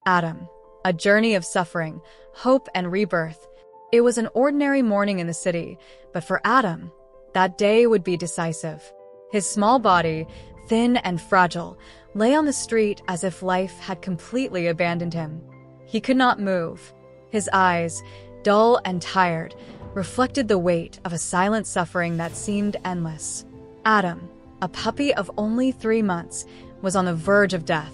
Adam, a journey of suffering, hope, and rebirth. It was an ordinary morning in the city, but for Adam, that day would be decisive. His small body, thin and fragile, lay on the street as if life had completely abandoned him. He could not move. His eyes, dull and tired, reflected the weight of a silent suffering that seemed endless. Adam, a puppy of only 3 months, was on the verge of death.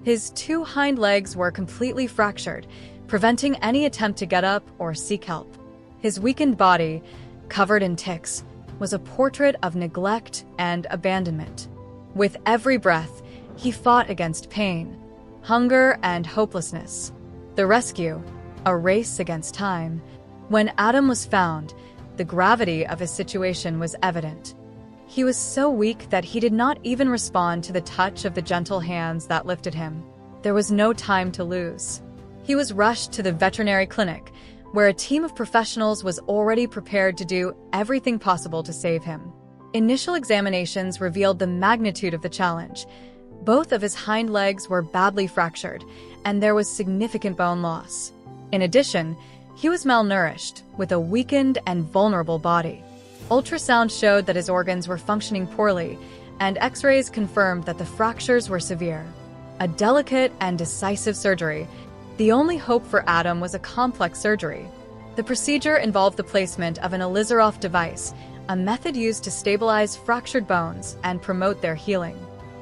His 2 hind legs were completely fractured, preventing any attempt to get up or seek help. His weakened body, covered in ticks, was a portrait of neglect and abandonment. With every breath, he fought against pain, hunger, and hopelessness. The rescue, a race against time. When Adam was found, the gravity of his situation was evident. He was so weak that he did not even respond to the touch of the gentle hands that lifted him. There was no time to lose. He was rushed to the veterinary clinic, where a team of professionals was already prepared to do everything possible to save him. Initial examinations revealed the magnitude of the challenge. Both of his hind legs were badly fractured, and there was significant bone loss. In addition, he was malnourished, with a weakened and vulnerable body. Ultrasound showed that his organs were functioning poorly, and X-rays confirmed that the fractures were severe. A delicate and decisive surgery. The only hope for Adam was a complex surgery. The procedure involved the placement of an Elizaroff device, a method used to stabilize fractured bones and promote their healing.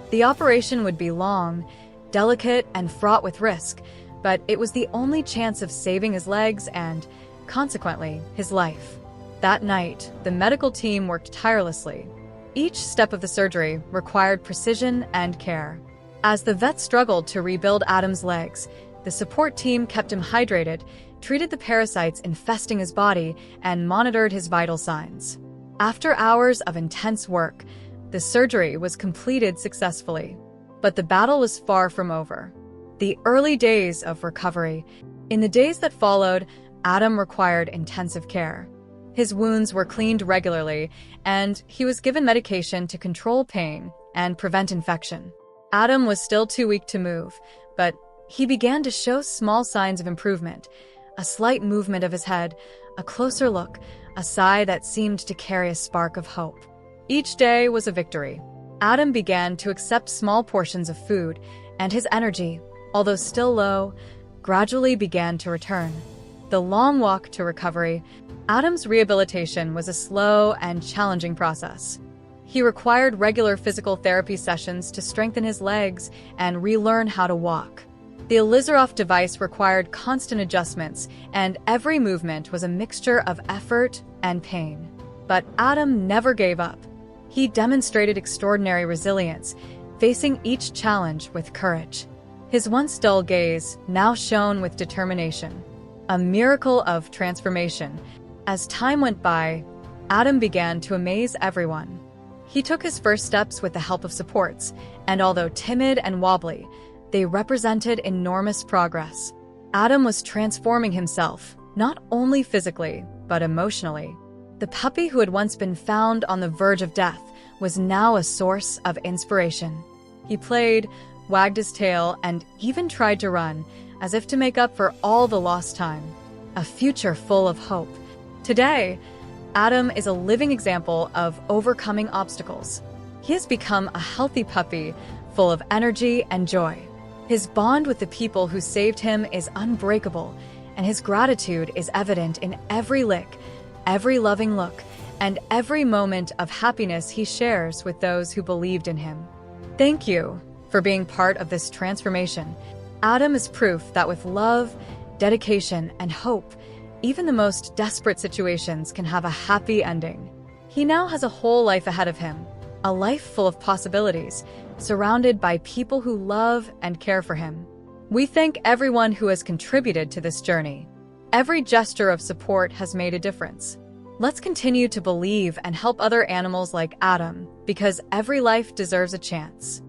The operation would be long, delicate, and fraught with risk, but it was the only chance of saving his legs and, consequently, his life. That night, the medical team worked tirelessly. Each step of the surgery required precision and care. As the vet struggled to rebuild Adam's legs, the support team kept him hydrated, treated the parasites infesting his body, and monitored his vital signs. After hours of intense work, the surgery was completed successfully. But the battle was far from over. The early days of recovery. In the days that followed, Adam required intensive care. His wounds were cleaned regularly, and he was given medication to control pain and prevent infection. Adam was still too weak to move, but he began to show small signs of improvement. A slight movement of his head, a closer look, a sigh that seemed to carry a spark of hope. Each day was a victory. Adam began to accept small portions of food, and his energy, although still low, gradually began to return. The long walk to recovery. Adam's rehabilitation was a slow and challenging process. He required regular physical therapy sessions to strengthen his legs and relearn how to walk. The Elizaroff device required constant adjustments, and every movement was a mixture of effort and pain. But Adam never gave up. He demonstrated extraordinary resilience, facing each challenge with courage. His once dull gaze now shone with determination, a miracle of transformation. As time went by, Adam began to amaze everyone. He took his first steps with the help of supports, and although timid and wobbly, they represented enormous progress. Adam was transforming himself, not only physically, but emotionally. The puppy who had once been found on the verge of death was now a source of inspiration. He played, wagged his tail, and even tried to run, as if to make up for all the lost time. A future full of hope. Today, Adam is a living example of overcoming obstacles. He has become a healthy puppy, full of energy and joy. His bond with the people who saved him is unbreakable, and his gratitude is evident in every lick, every loving look, and every moment of happiness he shares with those who believed in him. Thank you for being part of this transformation. Adam is proof that with love, dedication, and hope, even the most desperate situations can have a happy ending. He now has a whole life ahead of him, a life full of possibilities, surrounded by people who love and care for him. We thank everyone who has contributed to this journey. Every gesture of support has made a difference. Let's continue to believe and help other animals like Adam, because every life deserves a chance.